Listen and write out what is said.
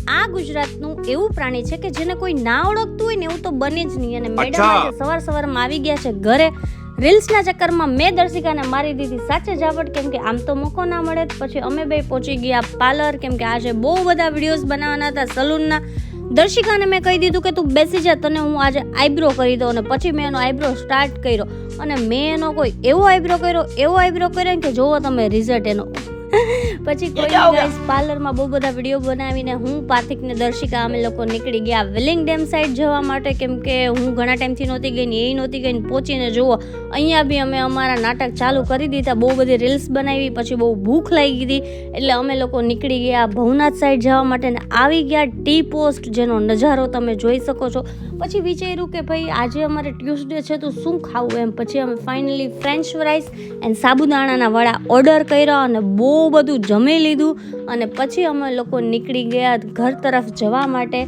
આ ગુજરાતનું એવું પ્રાણી છે કે જેને કોઈ ના ઓળખતું હોય ને એવું તો બને જ નહીં. અને મેડમ આજે સવારમાં આવી ગયા છે ઘરે. રીલ્સના ચક્કરમાં મેં દર્શિકાને મારી દીધી સાચે ઝાપટ, કેમ કે આમ તો મોકો ના મળે. પછી અમે બે પહોંચી ગયા પાર્લર, કેમ કે આજે બહુ બધા વિડીયોઝ બનાવવાના હતા સલૂનના. દર્શિકાને મેં કહી દીધું કે તું બેસી જા, તને હું આજે આઈબ્રો કરી દઉં. અને પછી મેં એનો આઈબ્રો સ્ટાર્ટ કર્યો અને મેં એનો કોઈ એવો આઈબ્રો કર્યો કે જોવો તમે રિઝલ્ટ એનો. પછી કોઈ ગાઈસ પાર્લરમાં બહુ બધા વિડીયો બનાવીને હું પાર્થિક ને દર્શિકા અમે લોકો નીકળી ગયા વિલિંગ ડેમ સાઈડ જવા માટે, કેમ કે હું ઘણા ટાઈમથી નહોતી ગઈ ને એ નહોતી ગઈ ને પહોંચીને જુઓ અહીંયા બી અમે અમારા નાટક ચાલુ કરી દીધા. બહુ બધી રીલ્સ બનાવી, પછી બહુ ભૂખ લાગી હતી એટલે અમે લોકો નીકળી ગયા ભવનાથ સાઈડ જવા માટે ને આવી ગયા ટી પોસ્ટ, જેનો નજારો તમે જોઈ શકો છો. પછી વિચાર્યું કે ભાઈ આજે અમારે ટ્યુઝડે છે તો શું ખાવું એમ. પછી અમે ફાઇનલી ફ્રેન્ચ ફ્રાઈસ એન્ડ સાબુદાણાના વડા ઓર્ડર કર્યા અને બહુ બધું જમી લીધું. અને પછી અમે લોકો નીકળી ગયા ઘર તરફ જવા માટે.